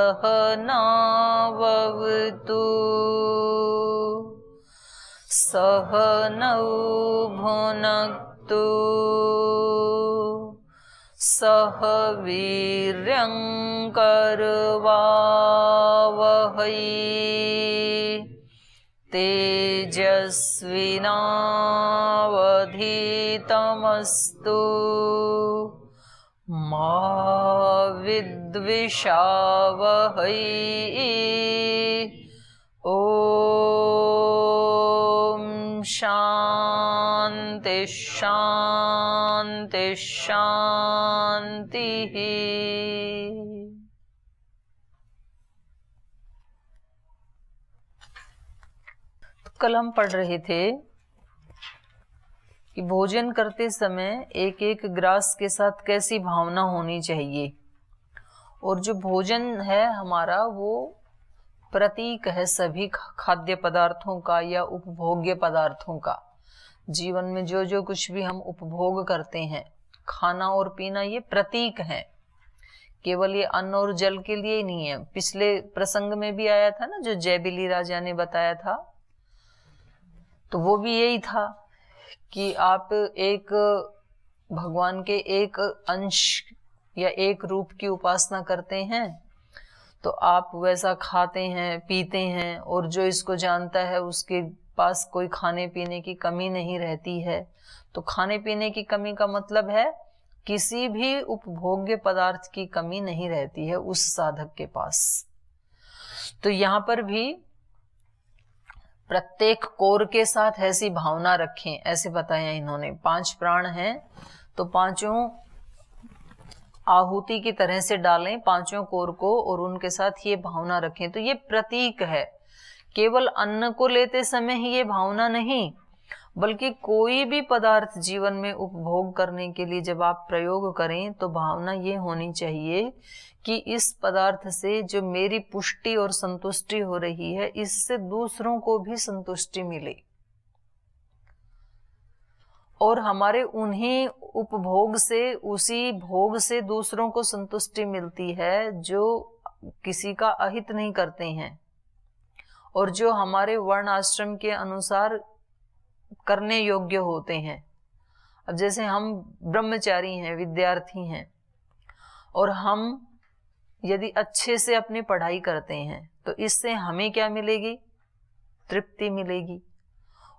सहनाववतु सहनौ भुनक्तु सह वीर्यं करवावहै तेजस्विनावधीतमस्तु मा विद्विषावहै। ओम शांति शांति शांति। कल हम पढ़ रहे थे कि भोजन करते समय एक एक ग्रास के साथ कैसी भावना होनी चाहिए, और जो भोजन है हमारा वो प्रतीक है सभी खाद्य पदार्थों का या उपभोग्य पदार्थों का। जीवन में जो जो कुछ भी हम उपभोग करते हैं, खाना और पीना, ये प्रतीक हैं। केवल ये अन्न और जल के लिए ही नहीं है। पिछले प्रसंग में भी आया था ना, जो जयबिली राजा ने बताया था, तो वो भी यही था कि आप एक भगवान के एक अंश या एक रूप की उपासना करते हैं तो आप वैसा खाते हैं पीते हैं, और जो इसको जानता है उसके पास कोई खाने पीने की कमी नहीं रहती है। तो खाने पीने की कमी का मतलब है किसी भी उपभोग्य पदार्थ की कमी नहीं रहती है उस साधक के पास। तो यहाँ पर भी प्रत्येक कोर के साथ ऐसी भावना रखें, ऐसे बताया इन्होंने। 5 प्राण हैं तो पांचों आहुति की तरह से डालें पांचों कोर को, और उनके साथ ये भावना रखें। तो ये प्रतीक है। केवल अन्न को लेते समय ही ये भावना नहीं, बल्कि कोई भी पदार्थ जीवन में उपभोग करने के लिए जब आप प्रयोग करें तो भावना ये होनी चाहिए कि इस पदार्थ से जो मेरी पुष्टि और संतुष्टि हो रही है, इससे दूसरों को भी संतुष्टि मिले, और हमारे उन्हीं उपभोग से, उसी भोग से दूसरों को संतुष्टि मिलती है जो किसी का अहित नहीं करते हैं और जो हमारे वर्ण आश्रम के अनुसार करने योग्य होते हैं। अब जैसे हम ब्रह्मचारी हैं, विद्यार्थी हैं, और हम यदि अच्छे से अपनी पढ़ाई करते हैं तो इससे हमें क्या मिलेगी? तृप्ति मिलेगी।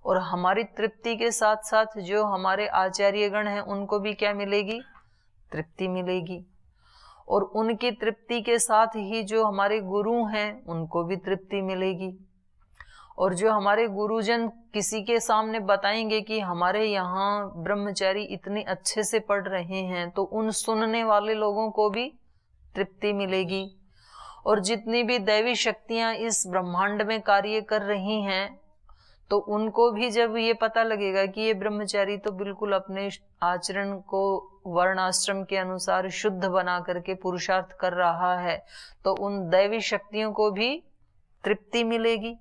और हमारी तृप्ति के साथ साथ जो हमारे आचार्यगण हैं उनको भी क्या मिलेगी? तृप्ति मिलेगी। और उनकी तृप्ति के साथ ही जो हमारे गुरु हैं उनको भी तृप्ति मिलेगी। और जो हमारे गुरुजन किसी के सामने बताएंगे कि हमारे यहाँ ब्रह्मचारी इतने अच्छे से पढ़ रहे हैं, तो उन सुनने वाले लोगों को भी तृप्ति मिलेगी। और जितनी भी दैवी शक्तियां इस ब्रह्मांड में कार्य कर रही हैं, तो उनको भी जब ये पता लगेगा कि ये ब्रह्मचारी तो बिल्कुल अपने आचरण को वर्ण आश्रम के अनुसार शुद्ध बना करके पुरुषार्थ कर रहा है, तो उन दैवी शक्तियों को भी तृप्ति मिलेगी।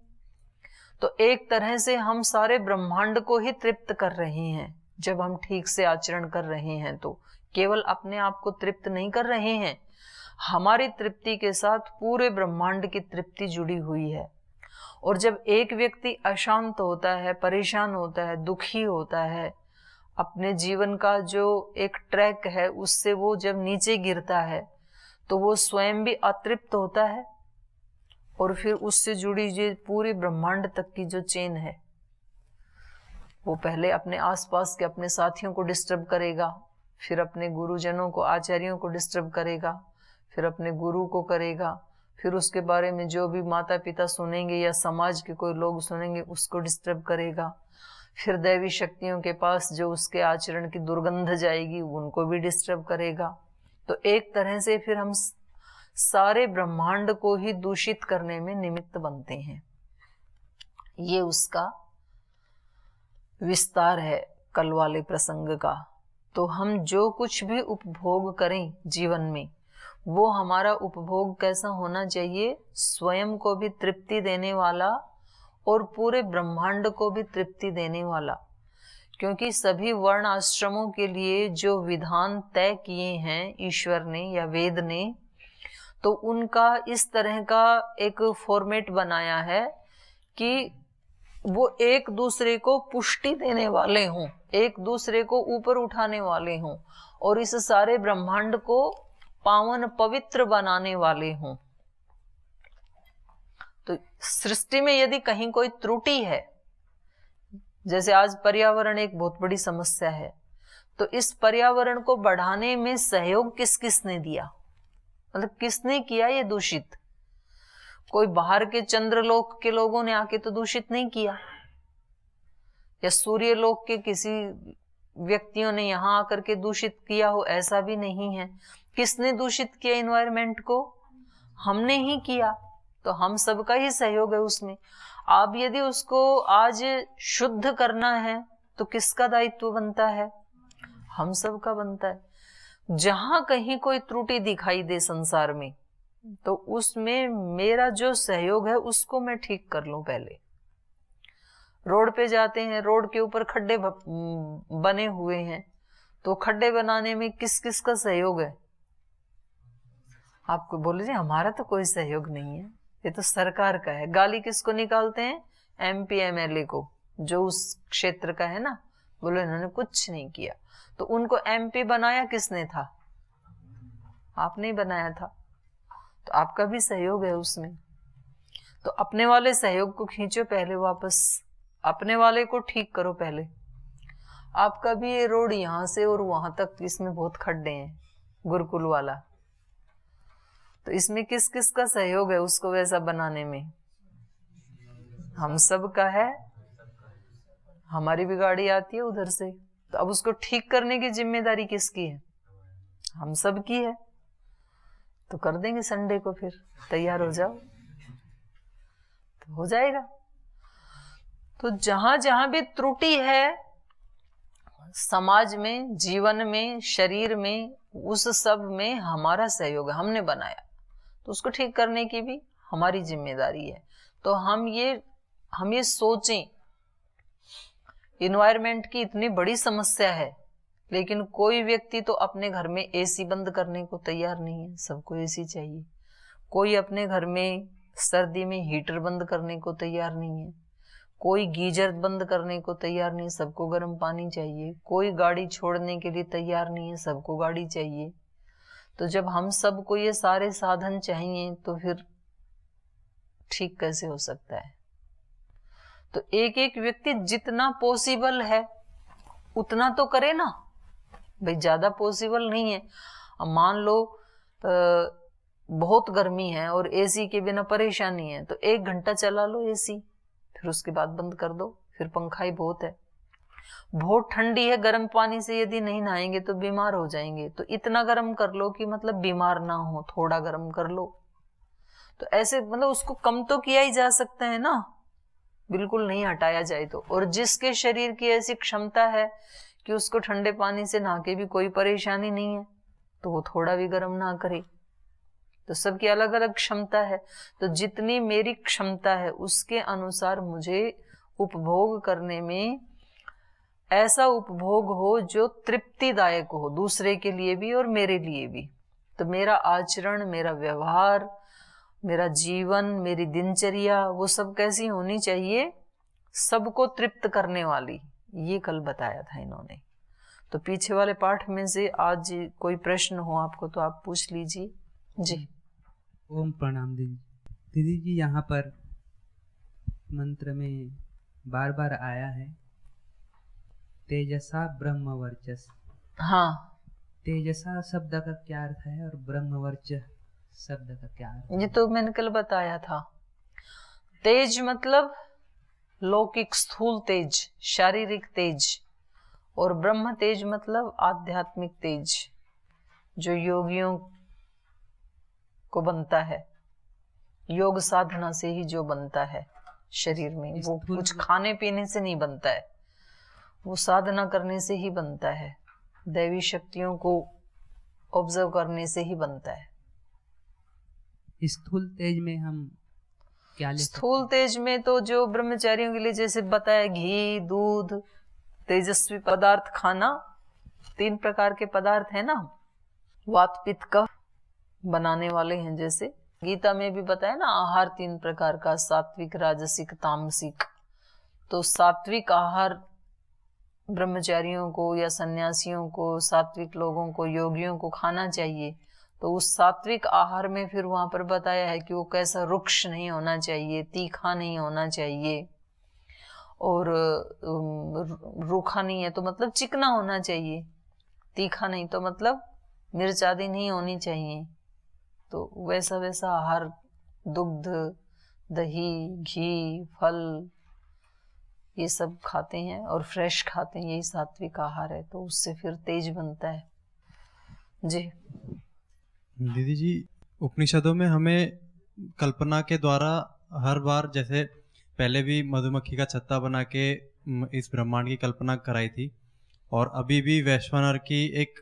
तो एक तरह से हम सारे ब्रह्मांड को ही तृप्त कर रहे हैं जब हम ठीक से आचरण कर रहे हैं। तो केवल अपने आप को तृप्त नहीं कर रहे हैं, हमारी तृप्ति के साथ पूरे ब्रह्मांड की तृप्ति जुड़ी हुई है। और जब एक व्यक्ति अशांत होता है, परेशान होता है, दुखी होता है, अपने जीवन का जो एक ट्रैक है उससे वो जब नीचे गिरता है, तो वो स्वयं भी अतृप्त होता है, और फिर उससे जुड़ी जो पूरी ब्रह्मांड तक की जो चेन है, वो पहले अपने आसपास के अपने साथियों को डिस्टर्ब करेगा, फिर अपने गुरुजनों को, आचार्यों को डिस्टर्ब करेगा, फिर अपने गुरु को करेगा, फिर उसके बारे में जो भी माता पिता सुनेंगे या समाज के कोई लोग सुनेंगे उसको डिस्टर्ब करेगा, फिर दैवी शक्तियों के पास जो उसके आचरण की दुर्गंध जाएगी उनको भी डिस्टर्ब करेगा। तो एक तरह से फिर हम सारे ब्रह्मांड को ही दूषित करने में निमित्त बनते हैं। ये उसका विस्तार है कल वाले प्रसंग का। तो हम जो कुछ भी उपभोग करें जीवन में, वो हमारा उपभोग कैसा होना चाहिए? स्वयं को भी तृप्ति देने वाला और पूरे ब्रह्मांड को भी तृप्ति देने वाला। क्योंकि सभी वर्ण आश्रमों के लिए जो विधान तय किए हैं ईश्वर ने या वेद ने, तो उनका इस तरह का एक फॉर्मेट बनाया है कि वो एक दूसरे को पुष्टि देने वाले हों, एक दूसरे को ऊपर उठाने वाले हों और इस सारे ब्रह्मांड को पावन पवित्र बनाने वाले हों। तो सृष्टि में यदि कहीं कोई त्रुटि है, जैसे आज पर्यावरण एक बहुत बड़ी समस्या है, तो इस पर्यावरण को बढ़ाने में सहयोग किस किसने दिया, मतलब किसने किया ये दूषित? कोई बाहर के चंद्रलोक के लोगों ने आके तो दूषित नहीं किया, या सूर्यलोक के किसी व्यक्तियों ने यहां आकर के दूषित किया हो, ऐसा भी नहीं है। किसने दूषित किया एनवायरमेंट को? हमने ही किया। तो हम सबका ही सहयोग है उसमें। अब यदि उसको आज शुद्ध करना है तो किसका दायित्व बनता है? हम सबका बनता है। जहां कहीं कोई त्रुटि दिखाई दे संसार में, तो उसमें मेरा जो सहयोग है उसको मैं ठीक कर लूं। पहले रोड पे जाते हैं, रोड के ऊपर खड्डे बने हुए हैं, तो खड्डे बनाने में किस किस का सहयोग है? आपको बोले जी हमारा तो कोई सहयोग नहीं है, ये तो सरकार का है। गाली किसको निकालते हैं? MP MLA को, जो उस क्षेत्र का है ना। बोले इन्होंने कुछ नहीं किया। तो उनको MP बनाया किसने था? आपने ही बनाया था। तो आपका भी सहयोग है उसमें। तो अपने वाले सहयोग को खींचो पहले वापस, अपने वाले को ठीक करो पहले। आपका भी ये रोड यहां से और वहां तक, इसमें बहुत खड्डे हैं, गुरुकुल वाला। तो इसमें किस किस का सहयोग है उसको वैसा बनाने में? हम सब का है। हमारी भी गाड़ी आती है उधर से, तो अब उसको ठीक करने की जिम्मेदारी किसकी है? हम सब की है। तो कर देंगे संडे को, फिर तैयार हो जाओ, तो हो जाएगा। तो जहां जहां भी त्रुटि है समाज में, जीवन में, शरीर में, उस सब में हमारा सहयोग है, हमने बनाया, तो उसको ठीक करने की भी हमारी जिम्मेदारी है। तो हम ये सोचें, इन्वायरमेंट की इतनी बड़ी समस्या है, लेकिन कोई व्यक्ति तो अपने घर में AC बंद करने को तैयार नहीं है। सबको AC चाहिए। कोई अपने घर में सर्दी में हीटर बंद करने को तैयार नहीं है। कोई गीजर बंद करने को तैयार नहीं, सबको गर्म पानी चाहिए। कोई गाड़ी छोड़ने के लिए तैयार नहीं है, सबको गाड़ी चाहिए। तो जब हम सबको ये सारे साधन चाहिए तो फिर ठीक कैसे हो सकता है? तो एक एक व्यक्ति जितना पॉसिबल है उतना तो करे ना भाई। ज्यादा पॉसिबल नहीं है। अब मान लो बहुत गर्मी है और AC के बिना परेशानी है, तो 1 घंटा चला लो AC, फिर उसके बाद बंद कर दो। फिर पंखा ही बहुत है। बहुत ठंडी है, गर्म पानी से यदि नहीं नहाएंगे तो बीमार हो जाएंगे, तो इतना गर्म कर लो कि मतलब बीमार ना हो, थोड़ा गर्म कर लो। तो ऐसे मतलब उसको कम तो किया ही जा सकता है ना, बिल्कुल नहीं हटाया जाए तो। और जिसके शरीर की ऐसी क्षमता है कि उसको ठंडे पानी से नहा के भी कोई परेशानी नहीं है, तो वो थोड़ा भी गर्म ना करे। तो सबकी अलग अलग क्षमता है। तो जितनी मेरी क्षमता है उसके अनुसार मुझे उपभोग करने में ऐसा उपभोग हो जो तृप्तिदायक हो, दूसरे के लिए भी और मेरे लिए भी। तो मेरा आचरण, मेरा व्यवहार, मेरा जीवन, मेरी दिनचर्या, वो सब कैसी होनी चाहिए? सबको तृप्त करने वाली। ये कल बताया था इन्होंने। तो पीछे वाले पाठ में से आज कोई प्रश्न हो आपको तो आप पूछ लीजिए जी। ओम प्रणाम दीदी। दीदी जी, यहाँ पर मंत्र में बार बार आया है तेजसा ब्रह्म वर्चस। हाँ, तेजसा शब्द का क्या अर्थ है और ब्रह्म वर्चस शब्द का क्या अर्थ है? ये तो मैंने कल बताया था। तेज मतलब लौकिक स्थूल तेज, शारीरिक तेज, और ब्रह्म तेज मतलब आध्यात्मिक तेज, जो योगियों को बनता है, योग साधना से ही जो बनता है शरीर में। वो कुछ खाने पीने से नहीं बनता है, वो साधना करने से ही बनता है, दैवी शक्तियों को ऑब्जर्व करने से ही बनता है। स्थूल तेज में हम क्या ले सकते? स्थूल तेज में तो जो ब्रह्मचारियों के लिए जैसे बताया, घी, दूध, तेजस्वी पदार्थ खाना। 3 प्रकार के पदार्थ है ना, वात, पित्त, कफ। बनाने वाले हैं। जैसे गीता में भी बताया ना, आहार 3 प्रकार का, सात्विक, राजसिक, तामसिक। तो सात्विक आहार ब्रह्मचारियों को या सन्यासियों को, सात्विक लोगों को, योगियों को खाना चाहिए। तो उस सात्विक आहार में फिर वहां पर बताया है कि वो कैसा रुक्ष नहीं होना चाहिए, तीखा नहीं होना चाहिए, और रूखा नहीं है तो मतलब चिकना होना चाहिए, तीखा नहीं तो मतलब मिर्च आदि नहीं होनी चाहिए। तो वैसा वैसा आहार, दुग्ध, दही, घी, फल, ये सब खाते हैं और फ्रेश खाते हैं, यही सात्विक आहार है। तो उससे फिर तेज बनता है। जी दीदी जी, उपनिषदों में हमें कल्पना के द्वारा हर बार, जैसे पहले भी मधुमक्खी का छत्ता बना के इस ब्रह्मांड की कल्पना कराई थी, और अभी भी वैश्वानर की एक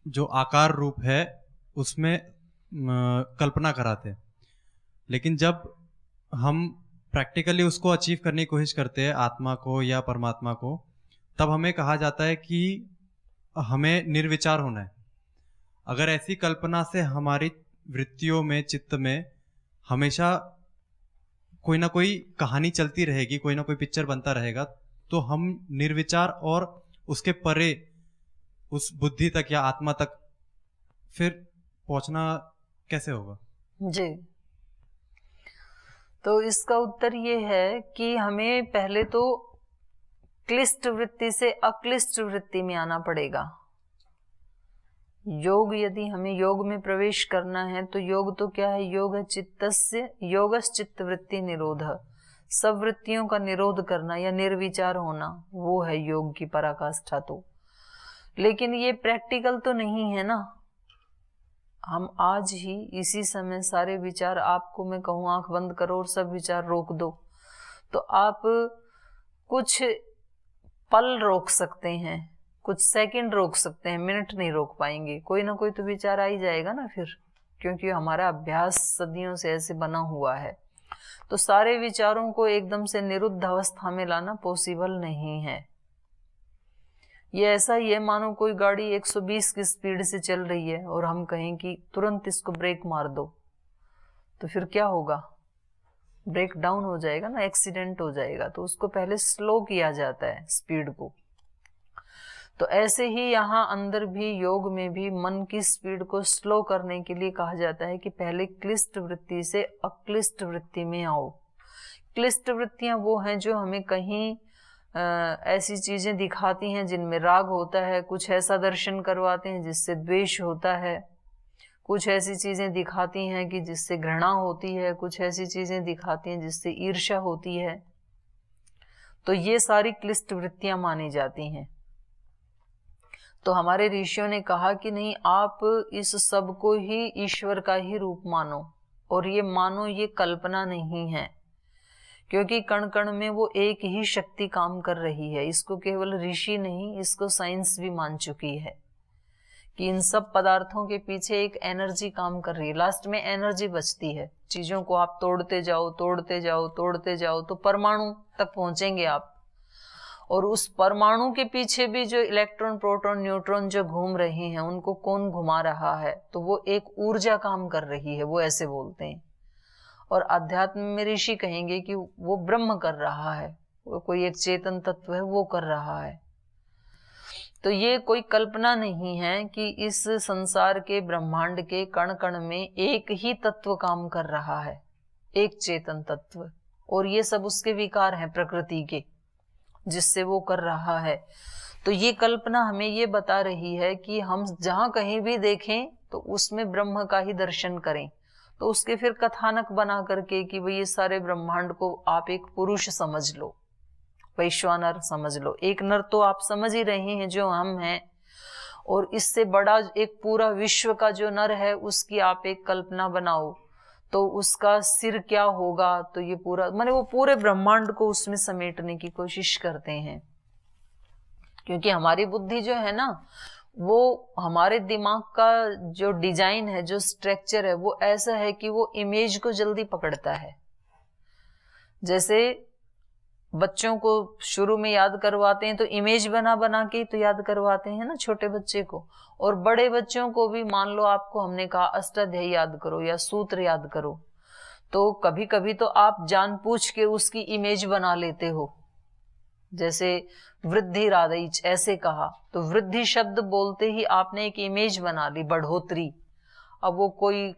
जो आकार रूप है उसमें कल्पना कराते। लेकिन जब हम प्रैक्टिकली उसको अचीव करने की कोशिश करते हैं, आत्मा को या परमात्मा को, तब हमें कहा जाता है कि हमें निर्विचार होना है। अगर ऐसी कल्पना से हमारी वृत्तियों में, चित्त में हमेशा कोई ना कोई कहानी चलती रहेगी, कोई ना कोई पिक्चर बनता रहेगा, तो हम निर्विचार और उसके परे उस बुद्धि तक या आत्मा तक फिर पहुंचना कैसे होगा? जी, तो इसका उत्तर ये है कि हमें पहले तो क्लिष्ट वृत्ति से अक्लिष्ट वृत्ति में आना पड़ेगा। योग, यदि हमें योग में प्रवेश करना है तो योग तो क्या है? योग है चित्तस्य, योगश्चित्त वृत्ति निरोध, सब वृत्तियों का निरोध करना या निर्विचार होना, वो है योग की पराकाष्ठा। तो लेकिन ये प्रैक्टिकल तो नहीं है ना। हम आज ही इसी समय सारे विचार, आपको मैं कहूँ आंख बंद करो और सब विचार रोक दो, तो आप कुछ पल रोक सकते हैं, कुछ सेकंड रोक सकते हैं, मिनट नहीं रोक पाएंगे। कोई ना कोई तो विचार आ ही जाएगा ना फिर, क्योंकि हमारा अभ्यास सदियों से ऐसे बना हुआ है। तो सारे विचारों को एकदम से निरुद्ध अवस्था में लाना पॉसिबल नहीं है। ये ऐसा ही है, मानो कोई गाड़ी 120 की स्पीड से चल रही है और हम कहें कि तुरंत इसको ब्रेक मार दो, तो फिर क्या होगा? ब्रेक डाउन हो जाएगा ना, एक्सीडेंट हो जाएगा। तो उसको पहले स्लो किया जाता है, स्पीड को। तो ऐसे ही यहाँ अंदर भी, योग में भी मन की स्पीड को स्लो करने के लिए कहा जाता है कि पहले क्लिष्ट वृत्ति से अक्लिष्ट वृत्ति में आओ। क्लिष्ट वृत्तियां वो हैं जो हमें कहीं ऐसी चीजें दिखाती हैं जिनमें राग होता है, कुछ ऐसा दर्शन करवाते हैं जिससे द्वेष होता है, कुछ ऐसी चीजें दिखाती हैं कि जिससे घृणा होती है, कुछ ऐसी चीजें दिखाती हैं जिससे ईर्ष्या होती है। तो ये सारी क्लिष्ट वृत्तियां मानी जाती हैं। तो हमारे ऋषियों ने कहा कि नहीं, आप इस सब को ही ईश्वर का ही रूप मानो, और ये मानो ये कल्पना नहीं है, क्योंकि कण कण में वो एक ही शक्ति काम कर रही है। इसको केवल ऋषि नहीं, इसको साइंस भी मान चुकी है कि इन सब पदार्थों के पीछे एक एनर्जी काम कर रही है। लास्ट में एनर्जी बचती है। चीजों को आप तोड़ते जाओ, तोड़ते जाओ, तोड़ते जाओ, तो परमाणु तक पहुंचेंगे आप। और उस परमाणु के पीछे भी जो इलेक्ट्रॉन, प्रोटॉन, न्यूट्रॉन जो घूम रहे हैं, उनको कौन घुमा रहा है? तो वो एक ऊर्जा काम कर रही है, वो ऐसे बोलते हैं। और अध्यात्म में ऋषि कहेंगे कि वो ब्रह्म कर रहा है, वो कोई एक चेतन तत्व है, वो कर रहा है। तो ये कोई कल्पना नहीं है कि इस संसार के, ब्रह्मांड के कण कण में एक ही तत्व काम कर रहा है, एक चेतन तत्व, और ये सब उसके विकार हैं प्रकृति के, जिससे वो कर रहा है। तो ये कल्पना हमें ये बता रही है कि हम जहां कहीं भी देखें तो उसमें ब्रह्म का ही दर्शन करें। तो उसके फिर कथानक बना करके कि भाई ये सारे ब्रह्मांड को आप एक पुरुष समझ लो, वैश्वानर समझ लो। एक नर तो आप समझ ही रहे हैं जो हम हैं, और इससे बड़ा एक पूरा विश्व का जो नर है उसकी आप एक कल्पना बनाओ, तो उसका सिर क्या होगा? तो ये पूरा, माने वो पूरे ब्रह्मांड को उसमें समेटने की कोशिश करते हैं। क्योंकि हमारी बुद्धि जो है ना, वो हमारे दिमाग का जो डिजाइन है, जो स्ट्रक्चर है, वो ऐसा है कि वो इमेज को जल्दी पकड़ता है। जैसे बच्चों को शुरू में याद करवाते हैं तो इमेज बना बना के तो याद करवाते हैं ना छोटे बच्चे को, और बड़े बच्चों को भी मान लो आपको हमने कहा अष्टाध्यायी याद करो या सूत्र याद करो, तो कभी कभी तो आप जानबूझ के उसकी इमेज बना लेते हो। जैसे वृद्धि राधईच ऐसे कहा तो वृद्धि शब्द बोलते ही आपने एक इमेज बना ली, बढ़ोतरी। अब वो कोई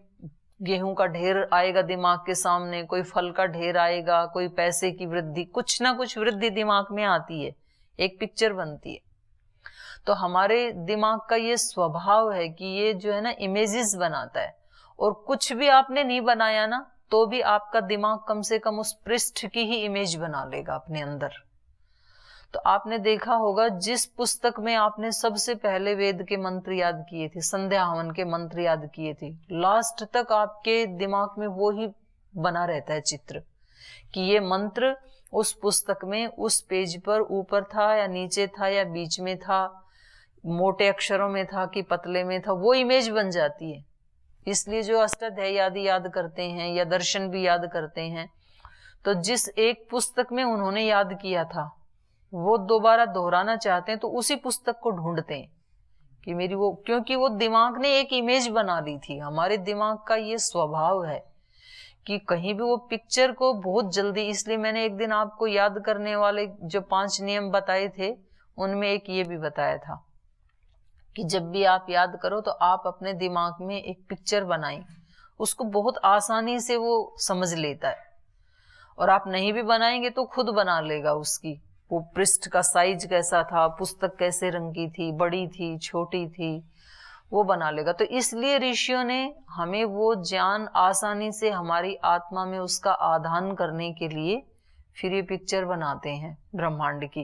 गेहूं का ढेर आएगा दिमाग के सामने, कोई फल का ढेर आएगा, कोई पैसे की वृद्धि, कुछ ना कुछ वृद्धि दिमाग में आती है, एक पिक्चर बनती है। तो हमारे दिमाग का ये स्वभाव है कि ये जो है ना इमेजेस बनाता है, और कुछ भी आपने नहीं बनाया ना तो भी आपका दिमाग कम से कम उस पृष्ठ की ही इमेज बना लेगा अपने अंदर। तो आपने देखा होगा जिस पुस्तक में आपने सबसे पहले वेद के मंत्र याद किए थे, संध्या हवन के मंत्र याद किए थे, लास्ट तक आपके दिमाग में वो ही बना रहता है चित्र कि ये मंत्र उस पुस्तक में उस पेज पर ऊपर था या नीचे था या बीच में था, मोटे अक्षरों में था कि पतले में था, वो इमेज बन जाती है। इसलिए जो अष्टाध्यायी आदि याद करते हैं या दर्शन भी याद करते हैं, तो जिस एक पुस्तक में उन्होंने याद किया था वो दोबारा दोहराना चाहते हैं तो उसी पुस्तक को ढूंढते हैं कि मेरी वो, क्योंकि वो दिमाग ने एक इमेज बना ली थी। हमारे दिमाग का ये स्वभाव है कि कहीं भी वो पिक्चर को बहुत जल्दी, इसलिए मैंने एक दिन आपको याद करने वाले जो 5 नियम बताए थे उनमें एक ये भी बताया था कि जब भी आप याद करो तो आप अपने दिमाग में एक पिक्चर बनाएं, उसको बहुत आसानी से वो समझ लेता है। और आप नहीं भी बनाएंगे तो खुद बना लेगा उसकी, वो पृष्ठ का साइज कैसा था, पुस्तक कैसे रंग की थी, बड़ी थी छोटी थी, वो बना लेगा। तो इसलिए ऋषियों ने हमें वो ज्ञान आसानी से हमारी आत्मा में उसका आधान करने के लिए फिर ये पिक्चर बनाते हैं ब्रह्मांड की,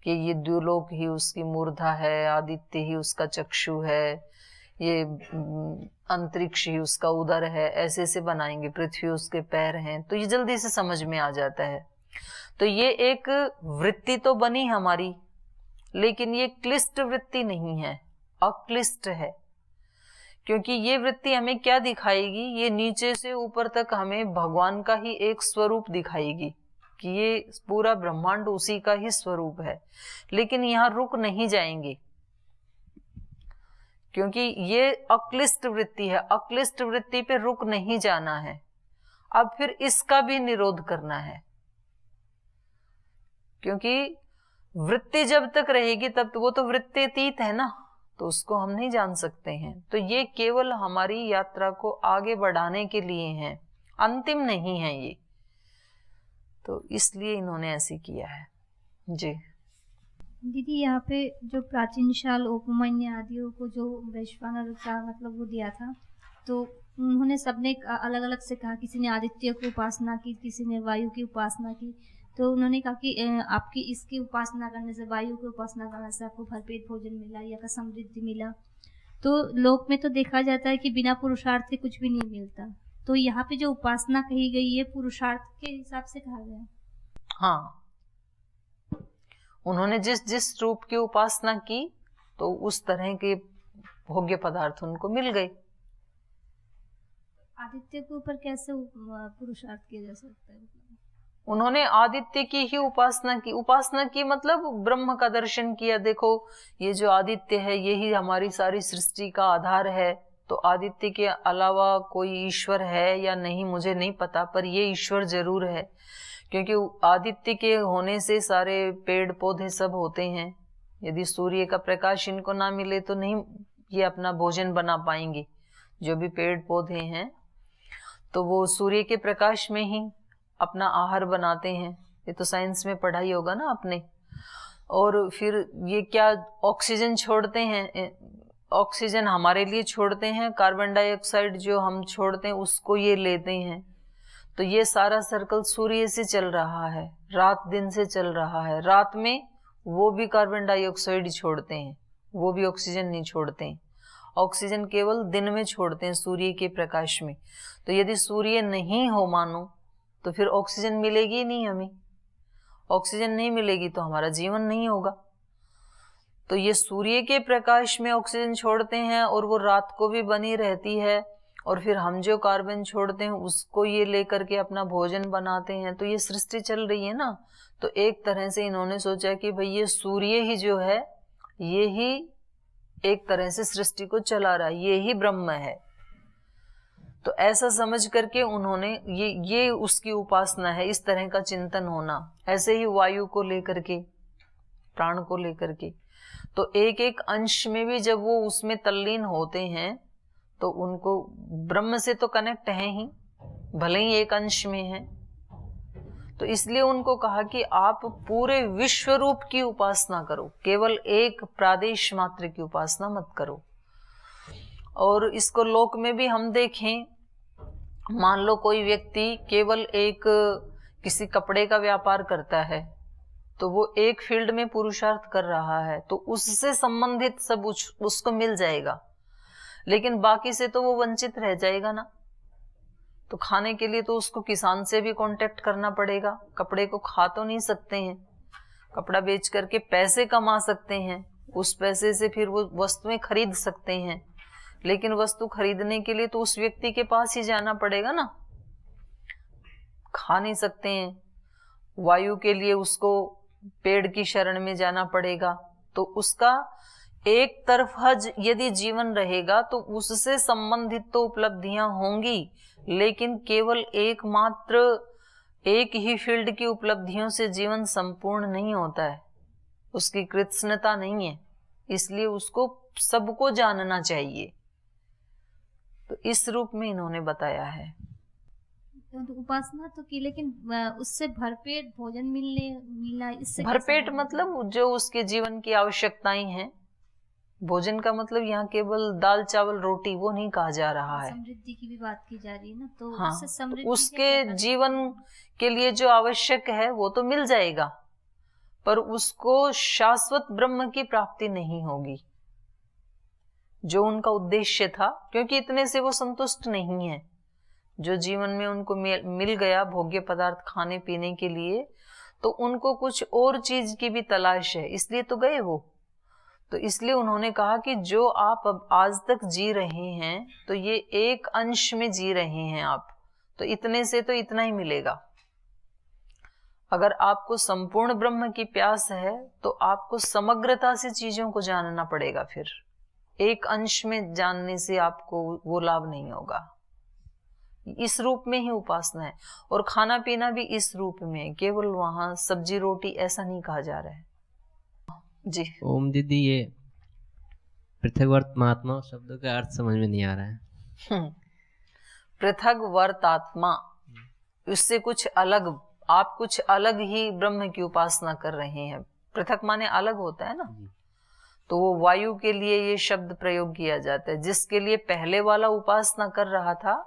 कि ये द्युलोक ही उसकी मूर्धा है, आदित्य ही उसका चक्षु है, ये अंतरिक्ष ही उसका उदर है, ऐसे से बनाएंगे, पृथ्वी उसके पैर हैं, तो ये जल्दी से समझ में आ जाता है। तो ये एक वृत्ति तो बनी हमारी, लेकिन ये क्लिष्ट वृत्ति नहीं है, अक्लिष्ट है। क्योंकि ये वृत्ति हमें क्या दिखाएगी, ये नीचे से ऊपर तक हमें भगवान का ही एक स्वरूप दिखाएगी कि ये पूरा ब्रह्मांड उसी का ही स्वरूप है। लेकिन यहाँ रुक नहीं जाएंगे क्योंकि ये अक्लिष्ट वृत्ति है, अक्लिष्ट वृत्ति पे रुक नहीं जाना है। अब फिर इसका भी निरोध करना है, क्योंकि वृत्ति जब तक रहेगी तब तो वो तो वृत्त्यतीत है ना, तो उसको हम नहीं जान सकते हैं। तो ये केवल हमारी यात्रा को आगे बढ़ाने के लिए है, अंतिम नहीं है ये। तो इसलिए इन्होंने ऐसे किया है जी। दीदी यहाँ पे जो प्राचीन शाल उपमन्य आदियों को जो वैश्वानर का मतलब वो दिया था, तो उन्होंने सबने अलग अलग से कहा, किसी ने आदित्य की उपासना की, किसी ने वायु की उपासना की। तो उन्होंने कहा कि आपकी इसकी उपासना करने से, वायु की उपासना करने से आपको भरपेट भोजन मिला या का समृद्धि मिला। तो लोक में तो देखा जाता है कि बिना पुरुषार्थ के कुछ भी नहीं मिलता, तो यहाँ पे जो उपासना कही गई है पुरुषार्थ के हिसाब से कहा गया। हाँ, उन्होंने जिस जिस रूप की उपासना की तो उस तरह के भोग्य पदार्थ उनको मिल गए। आदित्य के ऊपर कैसे पुरुषार्थ किया जा सकता है? उन्होंने आदित्य की ही उपासना की। उपासना की मतलब ब्रह्म का दर्शन किया। देखो ये जो आदित्य है यही हमारी सारी सृष्टि का आधार है, तो आदित्य के अलावा कोई ईश्वर है या नहीं मुझे नहीं पता, पर ये ईश्वर जरूर है, क्योंकि आदित्य के होने से सारे पेड़ पौधे सब होते हैं। यदि सूर्य का प्रकाश इनको ना मिले तो नहीं ये अपना भोजन बना पाएंगे। जो भी पेड़ पौधे हैं तो वो सूर्य के प्रकाश में ही अपना आहार बनाते हैं। ये तो साइंस में पढ़ाई होगा ना आपने। और फिर ये क्या ऑक्सीजन छोड़ते हैं, ऑक्सीजन हमारे लिए छोड़ते हैं, कार्बन डाइऑक्साइड जो हम छोड़ते हैं उसको ये लेते हैं। तो ये सारा सर्कल सूर्य से चल रहा है, रात दिन से चल रहा है। रात में वो भी कार्बन डाइऑक्साइड छोड़ते हैं, वो भी ऑक्सीजन नहीं छोड़ते हैं। ऑक्सीजन केवल दिन में छोड़ते हैं सूर्य के प्रकाश में। तो यदि सूर्य नहीं हो मानो तो फिर ऑक्सीजन मिलेगी नहीं हमें। ऑक्सीजन नहीं मिलेगी तो हमारा जीवन नहीं होगा। तो ये सूर्य के प्रकाश में ऑक्सीजन छोड़ते हैं और वो रात को भी बनी रहती है और फिर हम जो कार्बन छोड़ते हैं उसको ये लेकर के अपना भोजन बनाते हैं, तो ये सृष्टि चल रही है ना। तो एक तरह से इन्होंने सोचा कि भाई ये सूर्य ही जो है ये ही एक तरह से सृष्टि को चला रहा है, ये ही ब्रह्म है। तो ऐसा समझ करके उन्होंने ये उसकी उपासना है, इस तरह का चिंतन होना। ऐसे ही वायु को लेकर के, प्राण को लेकर के, तो एक एक अंश में भी जब वो उसमें तल्लीन होते हैं तो उनको ब्रह्म से तो कनेक्ट है ही, भले ही एक अंश में है। तो इसलिए उनको कहा कि आप पूरे विश्व रूप की उपासना करो, केवल एक प्रादेश मात्र की उपासना मत करो। और इसको लोक में भी हम देखें, मान लो कोई व्यक्ति केवल एक किसी कपड़े का व्यापार करता है, तो वो एक फील्ड में पुरुषार्थ कर रहा है, तो उससे संबंधित सब उसको मिल जाएगा, लेकिन बाकी से तो वो वंचित रह जाएगा ना। तो खाने के लिए तो उसको किसान से भी कांटेक्ट करना पड़ेगा, कपड़े को खा तो नहीं सकते हैं, कपड़ा बेच करके पैसे कमा सकते हैं, उस पैसे से फिर वो वस्तुएं खरीद सकते हैं, लेकिन वस्तु खरीदने के लिए तो उस व्यक्ति के पास ही जाना पड़ेगा ना, खा नहीं सकते हैं। वायु के लिए उसको पेड़ की शरण में जाना पड़ेगा। तो उसका एक तरफा यदि जीवन रहेगा तो उससे संबंधित तो उपलब्धियां होंगी, लेकिन केवल एकमात्र एक ही फील्ड की उपलब्धियों से जीवन संपूर्ण नहीं होता है, उसकी कृतज्ञता नहीं है। इसलिए उसको सबको जानना चाहिए। तो इस रूप में इन्होंने बताया है। तो उपासना तो की, लेकिन उससे भरपेट भोजन मिलना, इससे भरपेट मतलब जो उसके जीवन की आवश्यकताएं हैं। भोजन का मतलब यहाँ केवल दाल चावल रोटी वो नहीं कहा जा रहा है, समृद्धि की भी बात की जा रही है ना। तो हाँ, उससे समृद्धि तो उसके जीवन के लिए जो आवश्यक है वो तो मिल जाएगा, पर उसको शाश्वत ब्रह्म की प्राप्ति नहीं होगी जो उनका उद्देश्य था, क्योंकि इतने से वो संतुष्ट नहीं है। जो जीवन में उनको मिल गया भोग्य पदार्थ खाने पीने के लिए, तो उनको कुछ और चीज की भी तलाश है, इसलिए तो गए वो। तो इसलिए उन्होंने कहा कि जो आप अब आज तक जी रहे हैं तो ये एक अंश में जी रहे हैं आप, तो इतने से तो इतना ही मिलेगा। अगर आपको संपूर्ण ब्रह्म की प्यास है तो आपको समग्रता से चीजों को जानना पड़ेगा, फिर एक अंश में जानने से आपको वो लाभ नहीं होगा। इस रूप में ही उपासना है, और खाना पीना भी इस रूप में है, केवल वहां सब्जी रोटी ऐसा नहीं कहा जा रहा है जी। ओम दीदी, ये पृथकवर्तमात्मा शब्दों का अर्थ समझ में नहीं आ रहा है। पृथक वर्तात्मा, उससे कुछ अलग, आप कुछ अलग ही ब्रह्म की उपासना कर रहे हैं। पृथक माने अलग होता है ना, तो वो वायु के लिए ये शब्द प्रयोग किया जाता है। जिसके लिए पहले वाला उपासना कर रहा था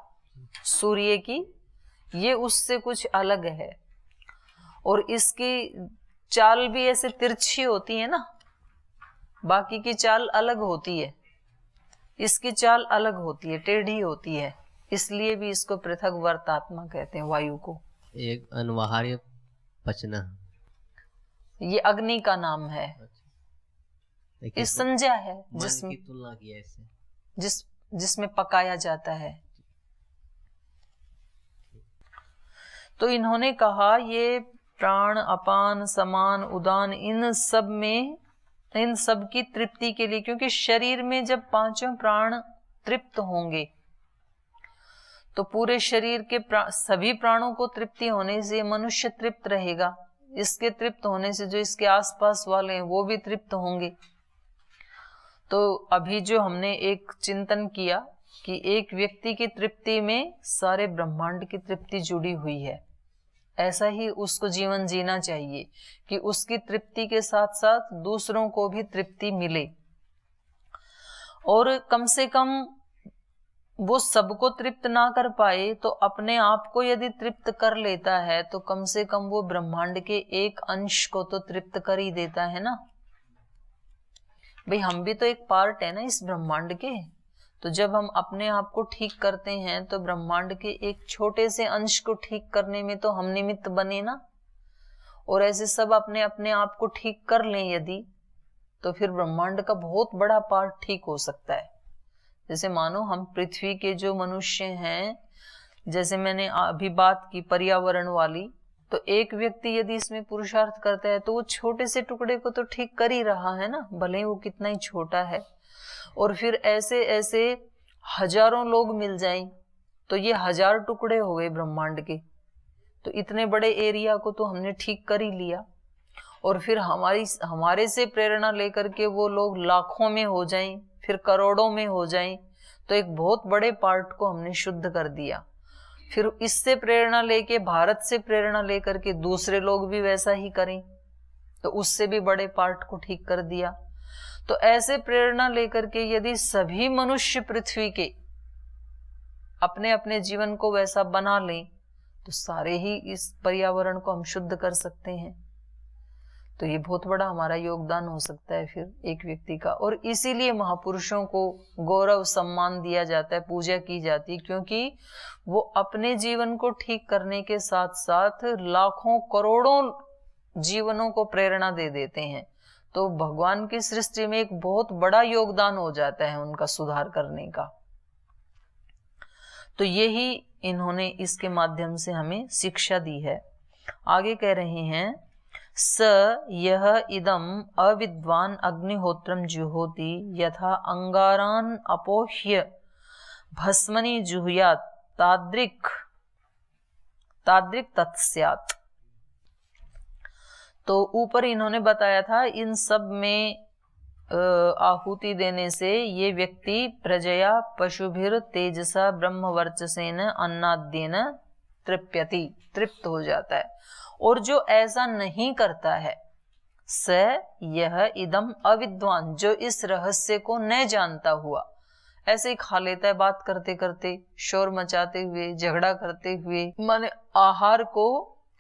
सूर्य की, ये उससे कुछ अलग है। और इसकी चाल भी ऐसे तिरछी होती है ना, बाकी की चाल अलग होती है, इसकी चाल अलग होती है, टेढ़ी होती है, इसलिए भी इसको पृथक वर्तात्मा कहते हैं वायु को। एक अनवार्य पचना, ये अग्नि का नाम है, देखिए इस संज्ञा है मन जिसमें की तुलना किया इससे। जिसमें पकाया जाता है। तो इन्होंने कहा ये प्राण अपान समान उदान, इन सब की तृप्ति के लिए, क्योंकि शरीर में जब पांचों प्राण तृप्त होंगे तो पूरे शरीर के सभी प्राणों को तृप्ति होने से मनुष्य तृप्त रहेगा, इसके तृप्त होने से जो इसके आसपास वाले हैं वो भी तृप्त होंगे। तो अभी जो हमने एक चिंतन किया कि एक व्यक्ति की तृप्ति में सारे ब्रह्मांड की तृप्ति जुड़ी हुई है, ऐसा ही उसको जीवन जीना चाहिए कि उसकी तृप्ति के साथ साथ दूसरों को भी तृप्ति मिले, और कम से कम वो सबको तृप्त ना कर पाए तो अपने आप को यदि तृप्त कर लेता है तो कम से कम वो ब्रह्मांड के एक अंश को तो तृप्त कर ही देता है ना। भाई हम भी तो एक पार्ट है ना इस ब्रह्मांड के, तो जब हम अपने आप को ठीक करते हैं तो ब्रह्मांड के एक छोटे से अंश को ठीक करने में तो हम निमित्त बने ना। और ऐसे सब अपने अपने आप को ठीक कर लें यदि, तो फिर ब्रह्मांड का बहुत बड़ा पार्ट ठीक हो सकता है। जैसे मानो हम पृथ्वी के जो मनुष्य हैं, जैसे मैंने अभी बात की पर्यावरण वाली, तो एक व्यक्ति यदि इसमें पुरुषार्थ करता है तो वो छोटे से टुकड़े को तो ठीक कर ही रहा है ना, भले ही वो कितना ही छोटा है। और फिर ऐसे ऐसे हजारों लोग मिल जाएं तो ये 1000 टुकड़े हो गए ब्रह्मांड के। तो इतने बड़े एरिया को तो हमने ठीक कर ही लिया। और फिर हमारे से प्रेरणा लेकर के वो लोग लाखों में हो जाएं, फिर करोड़ों में हो जाएं, तो एक बहुत बड़े पार्ट को हमने शुद्ध कर दिया। फिर इससे प्रेरणा लेके, भारत से प्रेरणा लेकर के दूसरे लोग भी वैसा ही करें, तो उससे भी बड़े पार्ट को ठीक कर दिया। तो ऐसे प्रेरणा लेकर के यदि सभी मनुष्य पृथ्वी के अपने अपने जीवन को वैसा बना लें तो सारे ही इस पर्यावरण को हम शुद्ध कर सकते हैं। तो ये बहुत बड़ा हमारा योगदान हो सकता है फिर एक व्यक्ति का। और इसीलिए महापुरुषों को गौरव सम्मान दिया जाता है, पूजा की जाती है, क्योंकि वो अपने जीवन को ठीक करने के साथ साथ लाखों करोड़ों जीवनों को प्रेरणा दे देते हैं। तो भगवान की सृष्टि में एक बहुत बड़ा योगदान हो जाता है उनका सुधार करने का। तो यही इन्होंने इसके माध्यम से हमें शिक्षा दी है। आगे कह रहे हैं, स यह इदम अविद्वान अग्निहोत्रम जुहोति यथा अंगारान अपोह्य भस्मनि जुहुयात तादृक् तत्स्यात्। तो ऊपर इन्होंने बताया था इन सब में आहुति देने से ये व्यक्ति प्रजया पशुभिर तेजसा ब्रह्मवर्चसेन अन्नाद्येन तृप्यति, तृप्त हो जाता है। और जो ऐसा नहीं करता है, स यह इदम अविद्वान, जो इस रहस्य को न जानता हुआ ऐसे ही खा लेता है, बात करते करते, शोर मचाते हुए, झगड़ा करते हुए, माने आहार को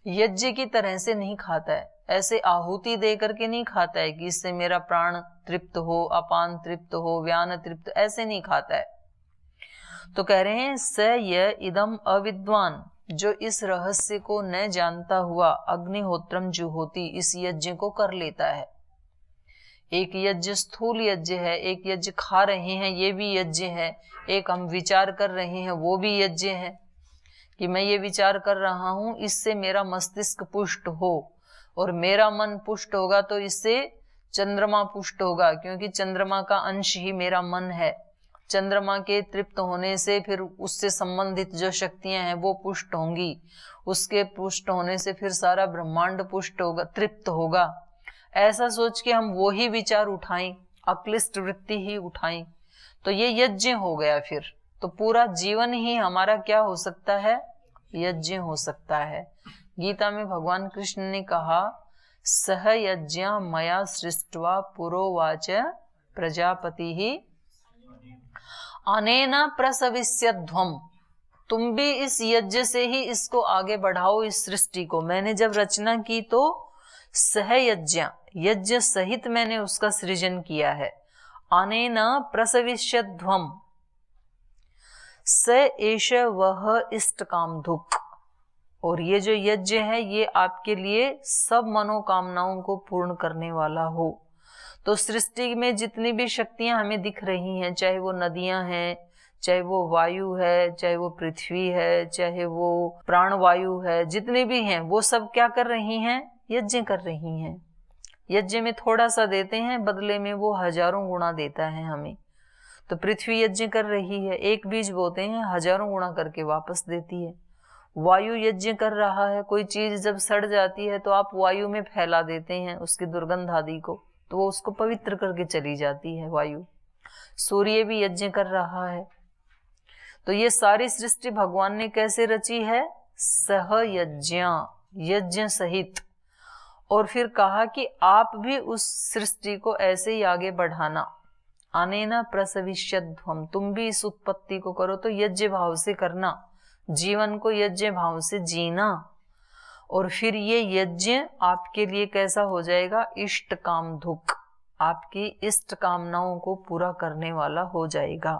यज्ञ की तरह से नहीं खाता है, ऐसे आहुति दे करके नहीं खाता है कि इससे मेरा प्राण तृप्त हो, अपान तृप्त हो, व्यान तृप्त, ऐसे नहीं खाता है। तो कह रहे हैं स य इदम अविद्वान, जो इस रहस्य को न जानता हुआ अग्निहोत्रम जुहोति, इस यज्ञ को कर लेता है। एक यज्ञ स्थूल यज्ञ है, एक यज्ञ खा रहे हैं ये भी यज्ञ है, एक हम विचार कर रहे हैं वो भी यज्ञ है कि मैं ये विचार कर रहा हूं इससे मेरा मस्तिष्क पुष्ट हो, और मेरा मन पुष्ट होगा तो इससे चंद्रमा पुष्ट होगा, क्योंकि चंद्रमा का अंश ही मेरा मन है। चंद्रमा के तृप्त होने से फिर उससे संबंधित जो शक्तियां हैं वो पुष्ट होंगी, उसके पुष्ट होने से फिर सारा ब्रह्मांड पुष्ट होगा, तृप्त होगा। ऐसा सोच के हम वो ही विचार उठाएं, अक्लिष्ट वृत्ति ही उठाएं, तो ये यज्ञ हो गया। फिर तो पूरा जीवन ही हमारा क्या हो सकता है, यज्ञ हो सकता है। गीता में भगवान कृष्ण ने कहा, सह यज्ञ मया सृष्ट्वा पुरोवाच प्रजापति ही अनेना प्रसविष्यध्वम। तुम भी इस यज्ञ से ही इसको आगे बढ़ाओ, इस सृष्टि को। मैंने जब रचना की तो सह यज्ञ, यज्ञ सहित मैंने उसका सृजन किया है। अनेना प्रसविष्यध्वम स एष वह इष्ट काम दुख। और ये जो यज्ञ है ये आपके लिए सब मनोकामनाओं को पूर्ण करने वाला हो। तो सृष्टि में जितनी भी शक्तियां हमें दिख रही हैं, चाहे वो नदियां हैं, चाहे वो वायु है, चाहे वो पृथ्वी है, चाहे वो प्राणवायु है, जितने भी हैं वो सब क्या कर रही हैं, यज्ञ कर रही हैं। यज्ञ में थोड़ा सा देते हैं, बदले में वो हजारों गुना देता है हमें। तो पृथ्वी यज्ञ कर रही है, एक बीज बोते हैं, हजारों गुना करके वापस देती है। वायु यज्ञ कर रहा है, कोई चीज जब सड़ जाती है तो आप वायु में फैला देते हैं उसकी दुर्गंध आदि को, तो वो उसको पवित्र करके चली जाती है वायु। सूर्य भी यज्ञ कर रहा है। तो ये सारी सृष्टि भगवान ने कैसे रची है, सह यज्ञ, यज्ञ सहित। और फिर कहा कि आप भी उस सृष्टि को ऐसे ही आगे बढ़ाना। अनेना प्रसविष्यध्वम, तुम भी इस उत्पत्ति को करो, तो यज्ञ भाव से करना, जीवन को यज्ञ भाव से जीना। और फिर ये यज्ञ आपके लिए कैसा हो जाएगा, इष्ट काम दुख, आपकी इष्ट कामनाओं को पूरा करने वाला हो जाएगा।